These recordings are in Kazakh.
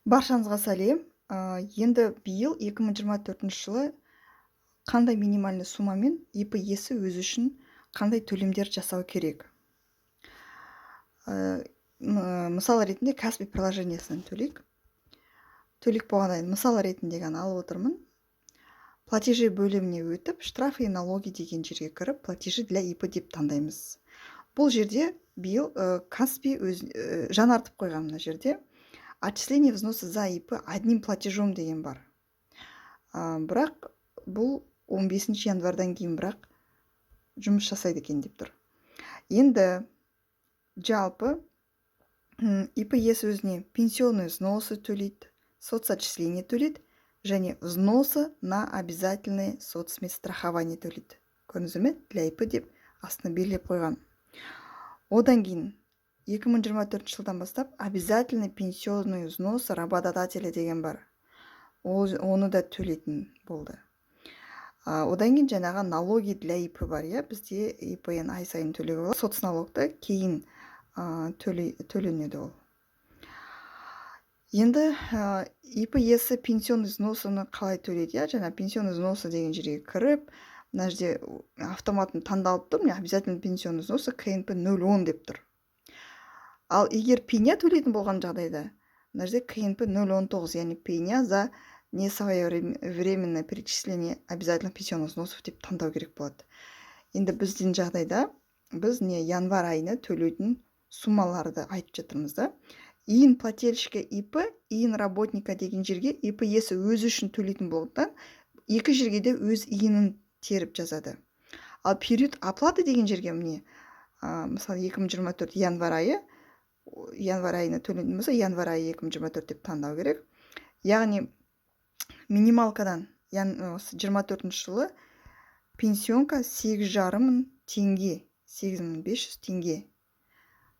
Баршаңызға сәлем. Енді биыл 2024 жылы қандай минимальный суммамен ИП иесі өзі үшін қандай төлемдер жасау керек? Мысал ретінде Каспи приложениесінен төлейік болғаннан кейін мысал ретінде ғана алып отырмын. Платежи бөліміне өтіп, штрафы и налоги деген жерге кіріп, платежи для ИП деп таңдаймыз. Бұл жерде биыл Каспи жаңартып қойған мына жерде. Отчисление взноса за ИП одним платежом деген бар. Бірақ бұл 15 январдан кейін бірақ жұмыс жасайды екен деп тұр. Енді жалпы ИП иесі өзіне пенсионный взносы төлейді, соцотчисление төлейді және взносы на обязательное соцмедстрахование төлейді. Көрдіңіздер ме? Для ИП деп астына белгілеп қойған. Одан кейін 2024 жылдан бастап обязательный пенсионный взносы работодателя деген бар. Оны да төлейтін болды. Одан кейін жаңағы налоги для ИП бар, иә, бізде ИП-ні ай сайын төлеуге болады. Соцналогты кейін төленеді ол. Енді ИП иесі пенсионный взносыны қалай төлейді, иә, жаңа пенсионный взносы деген жерге кіріп, мына жерде автоматын таңдалып тұр, міне обязательный пенсионный взносы КНП 0,10 деп тұр. Ал егер пеня төлейтін болған жағдайда, мына жерде КНП 0,19, яғни пеня за несвоевременное перечисление обязательных пенсионных взносов деп таңдау керек болады. Енді біздің жағдайда біз январь айына төлейтін суммаларды айтып жатырмыз да. Иін плательщика ИП, иін работника деген жерге ИП иесі өзі үшін төлейтін болғандықтан, екі жерге де өз иінін теріп жазады. Ал период оплаты деген жерге міне, мысалы 2024 январь айына төленетін болса, январь айы 2024 деп таңдау керек. Яғни минималкадан 24 жылы пенсионка 8,5 мың теңге, 8.500 теңге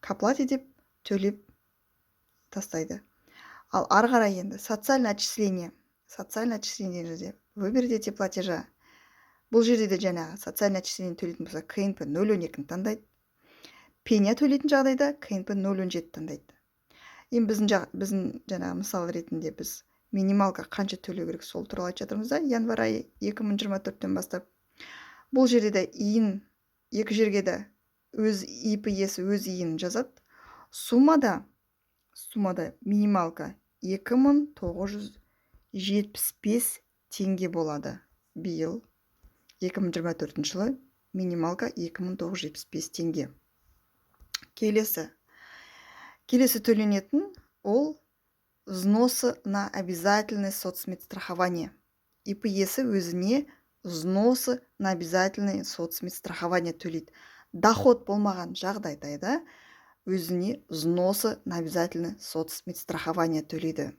к оплате деп төлеп тастайды. Ал ары қарай енді социальное отчисление жерде выберите платежа. Бұл жерде де жаңағы социальное отчисление төлейтін болса, КНП 0,12-ні таңдайды. Пеня төлейтін жағдайда КНП 0,17 таңдайды. Енді біздің жаңағы мысал ретінде біз минималка қанша төлеу керек сол туралы айтып жатырмыз да, январь айы 2024-тен бастап. Бұл жерде де иін екі жерге де өз ИП иесі өз иінін жазады. Суммада минималка 2975 теңге болады. Биыл 2024 жылы минималка 2975 теңге. Келесі төленетін ол взносы на обязательное соцмедстрахование. ИП иесі өзіне взносы на обязательное соцмедстрахование төлейді. Доход болмаған жағдайда өзіне взносы на обязательное соцмедстрахование төлейді.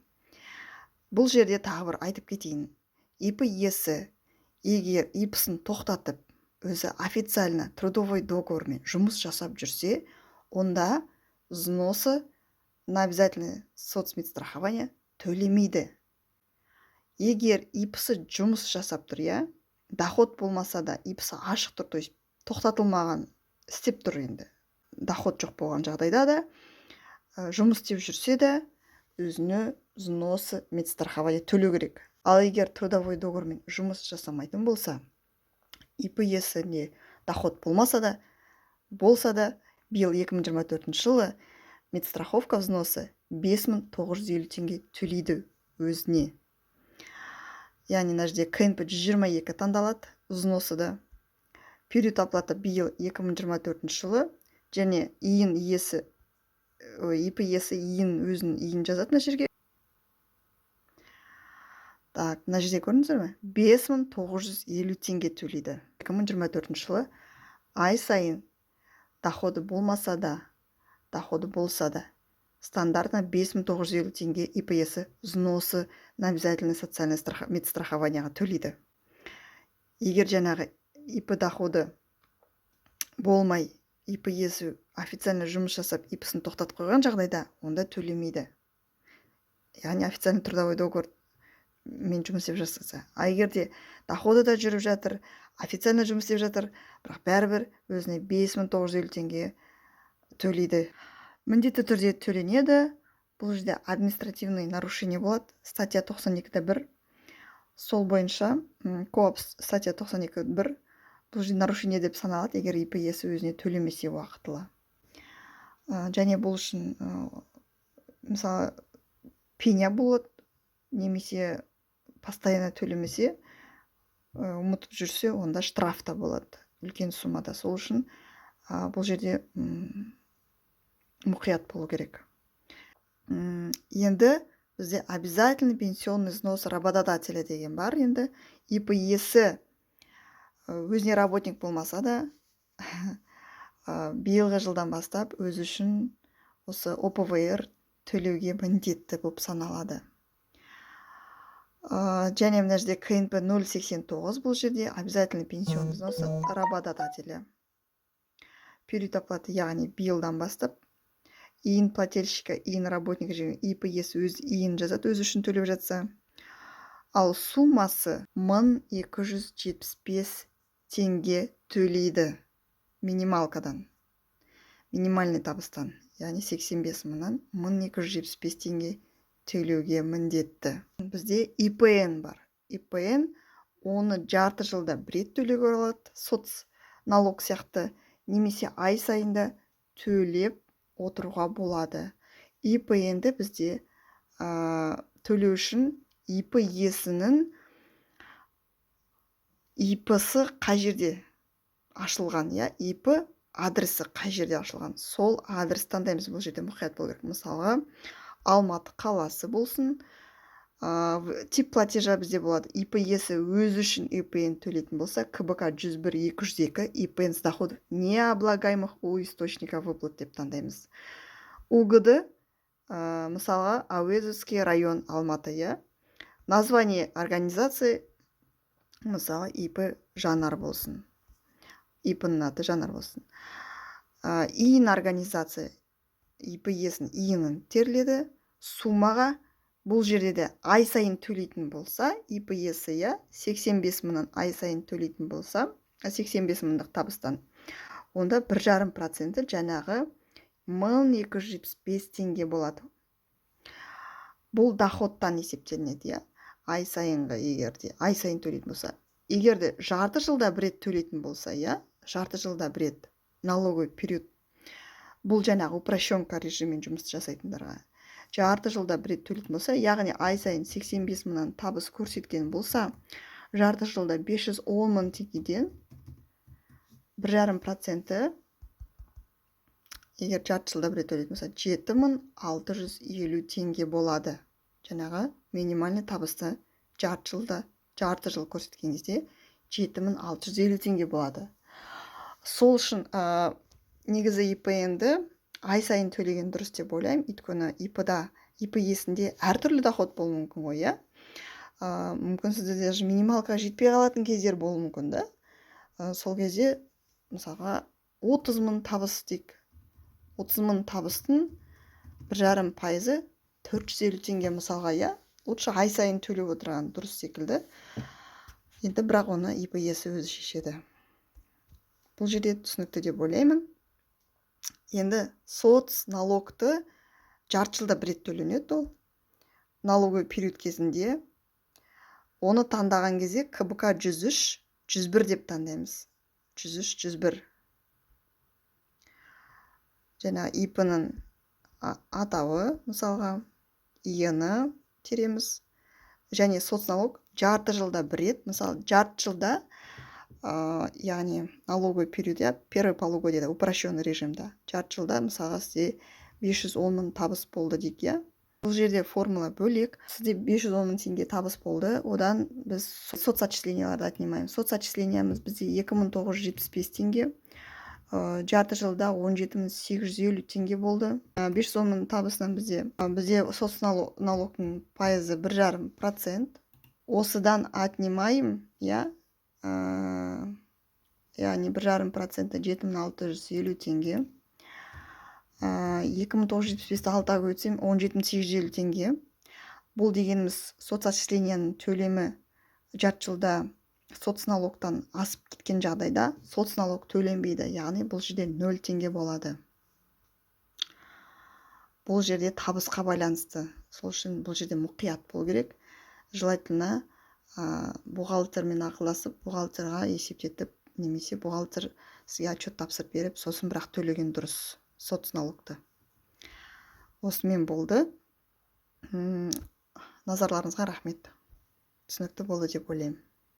Бұл жерде тағы бір айтып кетейін. ИП иесі егер ИП-сын тоқтатып, өзі официально трудовой договормен жұмыс жасап жүрсе, онда взносы на обязательное соцмедстрахование төлемейді. Егер ИП-сы жұмыс жасап тұр, иә, доход болмаса да ИП-сы ашық тұр, то есть тоқтатылмаған, істеп тұр енді. Доход жоқ болған жағдайда да, жұмыс істеп жүрсе де, өзіне взносы медстрахование төлеу керек. Ал егер трудовой договормен жұмыс жасамайтын болса, ИП иесіне доход болмаса да, биыл 2024 жылы медстраховка взносы 5950 теңге төлейді өзіне. Яғни мына жерде КНП 122 таңдалады, взносы да. Период оплаты биыл 2024 жылы және ИП иесі өзінің иін жазады мына жерге. Так, мына жерде көрдіңіздер ме? 5950 теңге төлейді. 2024 жылы ай сайын доходы болмаса да, стандартно 5950 теңге ИП иесі взносы на обязательное социальное медстрахованияға төлейді. Егер жаңағы ИП доходы болмай, ИП иесі официально жұмыс жасап, ИП-сын тоқтатып қойған жағдайда, онда төлемейді. Яғни официально трудовой договор мен жұмыс істеп жасаса. А егерде доходы да жүріп жатыр, официально жұмыс істеп жатыр, бірақ бәрібір өзіне 5950 теңге төлейді. Міндетті түрде төленеді. Бұл жерде административный нарушение болады. Статья 92-1. Сол бойынша КоАП статья 92-1. Бұл жерде нарушение деп саналады, егер ИП иесі өзіне төлемесе уақытылы. Және бұл үшін мысалы пеня болады, немесе постоянно төлемесе, ұмытып жүрсе, онда штраф та болады, үлкен суммада. Сол үшін бұл жерде мұқият болу керек. Енді бізде обязательный пенсионный взнос работодателя деген бар. Енді ИП иесі өзіне работник болмаса да, биылғы жылдан бастап өз үшін осы ОПВР төлеуге міндетті болып саналады. Және мына жерде КНП 0,89 бұл жерде обязательный пенсионный взнос работодателя. Период оплаты, яғни биылдан бастап иін плательщика, иін работника және ИП иесі өз иін жазады, өз үшін төлеп жатса. Ал суммасы 1275 теңге төлейді минималкадан, минимальный табыстан, яғни 85 мыңнан 1275 теңге төлеуге міндетті. Бізде ИПН бар. ИПН оны жарты жылда бір рет төлеуге болады, соцналог сияқты, немесе ай сайында төлеп отыруға болады. ИПНді бізде төлеу үшін ИП иесінің ИП-сы қай жерде ашылған, ИП адресі қай жерде ашылған, сол адрес таңдаймыз. Бұл жерде мұқият болу керек. Мысалға, Алматы қаласы болсын, тип платежа бізде болады. ИП иесі өз үшін ИПН төлейтін болса, КБК 101-202 ИПН с доходов необлагаемых у источника выплат деп таңдаймыз. УГД, мысалға, Әуезовский район Алматы, название организации, мысалы, ИП Жанар болсын. ИП-ның аты Жанар болсын. Иін организация, ИП иесінің иінін терледі, суммаға бұл жерде де ай сайын төлейтін болса, ИП иесі 85 мыңнан ай сайын төлейтін болса, 85 мыңдық табыстан, онда 1,5% жаңағы 1275 теңге болады. Бұл доходтан есептелінеді, ай сайынғы, егерде ай сайын төлейтін болса. Егерде жарты жылда бір рет төлейтін болса, жарты жылда бір рет налоговый период, бұл жаңағы упрощенка режиммен жұмыс жасайтындарға. Жарты жылда бір рет төлейтін болса, яғни ай сайын 85 мыңнан табыс көрсеткен болса, жарты жылда 510 мың теңгеден 1,5%, егер жарты жылда бір рет төлейтін болса, 7650 теңге болады. Жаңағы минимальный табысты жарты жыл көрсеткен кезде 7650 теңге болады. Сол үшін негізі ИПНді ай сайын төлеген дұрыс деп ойлаймын. Өйткені ИП иесінде әртүрлі доход болуы мүмкін ғой, мүмкін сізде даже минималка жетпей қалатын кездер болуы мүмкін, да? Сол кезде, мысалға, 30 мың табыс дейік. 30 мың табыстың 1,5% 450 теңге мысалға, лучше ай сайын төлеп отырған дұрыс секілді. Енді бірақ оны ИП иесі өзі шешеді. Бұл жерде түсінікті деп ойлаймын. Енді соцналогты жарты жылда бір рет төленеді ол. Налоговый период кезінде оны таңдаған кезде КБК 103-101 деп таңдаймыз. 103-101. Жаңа ИП-ның атауы, мысалға, иені тереміз. Және соцналог жарты жылда бір рет, мысалы, жарты жылда, яғни налоговый период, первый полугодие, упрощенный режимда. Жарты жылда, мысалға, сізде 510 мың табыс болды дейік, Бұл жерде формула бөлек. Сізде 510 мың теңге табыс болды. Одан біз соцотчисленияларды отнимаемыз. Соцотчислениямыз бізде 2975 теңге. Жарты жылда 17850 теңге болды. 510 мың табысынан бізде соцналогтың пайызы 1,5%. Осыдан отнимаем, яғни 1,5% 7650 теңге. 2975-ті 6-ға өтсем 17850 теңге. Бұл дегеніміз соцотчисленияның төлемі жарты жылда соцналогтан асып кеткен жағдайда соцналог төленбейді, яғни бұл жерде 0 теңге болады. бұл жерде табысқа байланысты. Сол үшін бұл жерде мұқият болу керек. Желательно бухгалтермен ақылдасып, бухгалтерға есептетіп, немесе бухгалтер сізге отчет тапсырып беріп, сосын бірақ төлеген дұрыс соцналогты. Осымен болды. Назарларыңызға рахмет. Түсінікті болды деп ойлаймын.